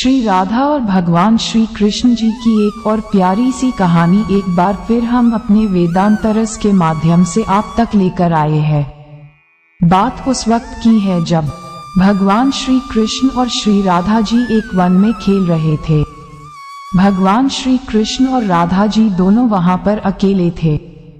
श्री राधा और भगवान श्री कृष्ण जी की एक और प्यारी सी कहानी एक बार फिर हम अपने वेदांत रस के माध्यम से आप तक लेकर आए हैं। बात उस वक्त की है जब भगवान श्री कृष्ण और श्री राधा जी एक वन में खेल रहे थे। भगवान श्री कृष्ण और राधा जी दोनों वहां पर अकेले थे।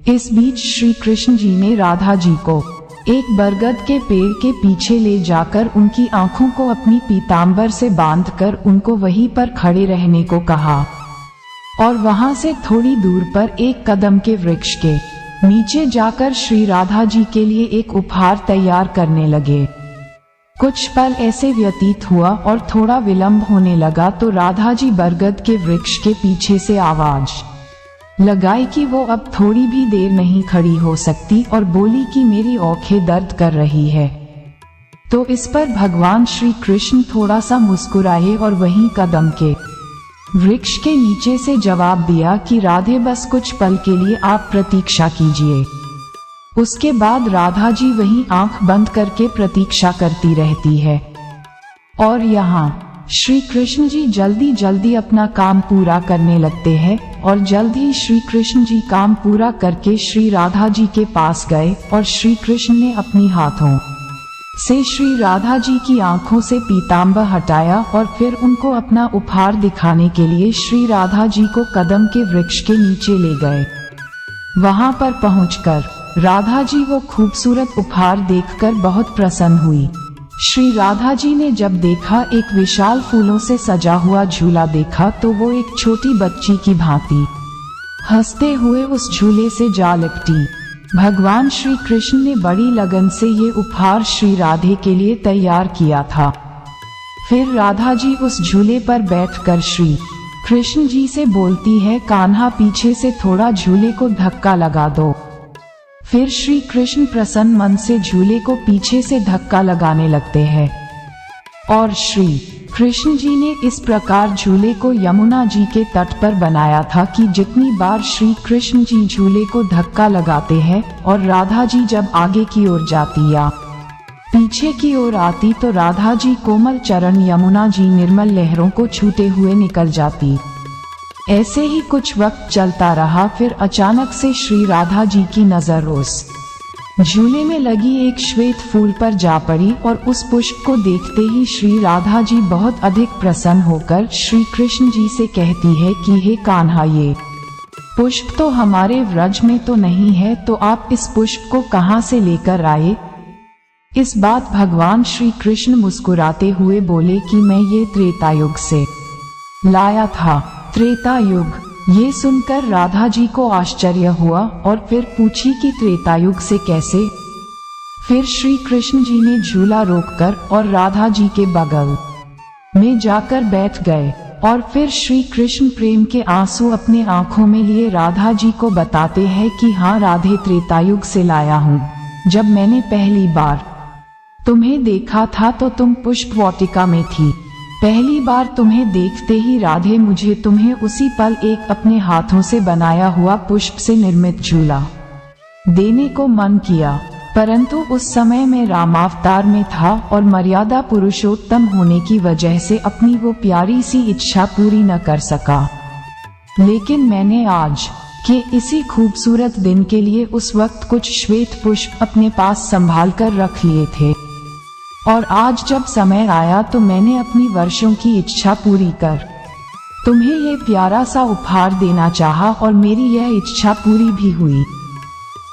इस बीच श्री कृष्ण जी ने राधा जी को एक बरगद के पेड़ के पीछे ले जाकर उनकी आंखों को अपनी पीतांबर से बांधकर उनको वहीं पर खड़े रहने को कहा और वहां से थोड़ी दूर पर एक कदम के वृक्ष के नीचे जाकर श्री राधा जी के लिए एक उपहार तैयार करने लगे। कुछ पल ऐसे व्यतीत हुआ और थोड़ा विलंब होने लगा तो राधा जी बरगद के वृक्ष के पीछे से आवाज लगाई कि वो अब थोड़ी भी देर नहीं खड़ी हो सकती और बोली कि मेरी आंखें दर्द कर रही है। तो इस पर भगवान श्री कृष्ण थोड़ा सा मुस्कुराए और वहीं कदम के वृक्ष के नीचे से जवाब दिया कि राधे बस कुछ पल के लिए आप प्रतीक्षा कीजिए। उसके बाद राधा जी वहीं आंख बंद करके प्रतीक्षा करती रहती है और यहाँ श्री कृष्ण जी जल्दी जल्दी अपना काम पूरा करने लगते हैं और जल्द ही श्री कृष्ण जी काम पूरा करके श्री राधा जी के पास गए और श्री कृष्ण ने अपनी हाथों से श्री राधा जी की आंखों से पीतांबर हटाया और फिर उनको अपना उपहार दिखाने के लिए श्री राधा जी को कदम के वृक्ष के नीचे ले गए। वहां पर पहुंचकर राधा जी वो खूबसूरत उपहार देखकर बहुत प्रसन्न हुई। श्री राधा जी ने जब देखा एक विशाल फूलों से सजा हुआ झूला देखा तो वो एक छोटी बच्ची की भांति हंसते हुए उस झूले से जा लिपटी। भगवान श्री कृष्ण ने बड़ी लगन से ये उपहार श्री राधे के लिए तैयार किया था। फिर राधा जी उस झूले पर बैठकर श्री कृष्ण जी से बोलती है, कान्हा पीछे से थोड़ा झूले को धक्का लगा दो। फिर श्री कृष्ण प्रसन्न मन से झूले को पीछे से धक्का लगाने लगते हैं और श्री कृष्ण जी ने इस प्रकार झूले को यमुना जी के तट पर बनाया था कि जितनी बार श्री कृष्ण जी झूले को धक्का लगाते हैं और राधा जी जब आगे की ओर जाती या पीछे की ओर आती तो राधा जी कोमल चरण यमुना जी निर्मल लहरों को छूते हुए निकल जाती। ऐसे ही कुछ वक्त चलता रहा। फिर अचानक से श्री राधा जी की नजर उस झूले में लगी एक श्वेत फूल पर जा पड़ी और उस पुष्प को देखते ही श्री राधा जी बहुत अधिक प्रसन्न होकर श्री कृष्ण जी से कहती है कि हे कान्हा, ये पुष्प तो हमारे व्रज में तो नहीं है, तो आप इस पुष्प को कहां से लेकर आए? इस बात भगवान श्री कृष्ण मुस्कुराते हुए बोले कि मैं ये त्रेतायुग से लाया था। त्रेता युग। ये सुनकर राधा जी को आश्चर्य हुआ और फिर पूछी कि त्रेतायुग से कैसे? फिर श्री कृष्ण जी ने झूला रोककर और राधा जी के बगल में जाकर बैठ गए और फिर श्री कृष्ण प्रेम के आंसू अपने आंखों में लिए राधा जी को बताते हैं कि हाँ राधे, त्रेतायुग से लाया हूँ। जब मैंने पहली बार तुम्हें देखा था तो तुम पुष्प वाटिका में थी। पहली बार तुम्हें देखते ही राधे मुझे तुम्हें उसी पल एक अपने हाथों से बनाया हुआ पुष्प से निर्मित झूला देने को मन किया, परंतु उस समय मैं रामावतार में था और मर्यादा पुरुषोत्तम होने की वजह से अपनी वो प्यारी सी इच्छा पूरी न कर सका। लेकिन मैंने आज के इसी खूबसूरत दिन के लिए उस वक्त कुछ श्वेत पुष्प अपने पास संभाल कर रख लिए थे और आज जब समय आया तो मैंने अपनी वर्षों की इच्छा पूरी कर तुम्हें ये प्यारा सा उपहार देना चाहा और मेरी यह इच्छा पूरी भी हुई।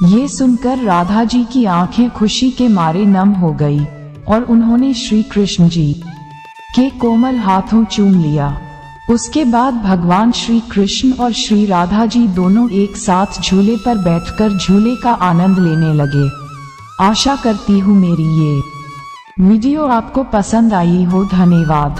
ये सुनकर राधा जी की आंखें खुशी के मारे नम हो गई और उन्होंने श्री कृष्ण जी के कोमल हाथों चूम लिया। उसके बाद भगवान श्री कृष्ण और श्री राधा जी दोनों एक साथ झूले पर बैठकर झूले का आनंद लेने लगे। आशा करती हूँ मेरी ये वीडियो आपको पसंद आई हो। धन्यवाद।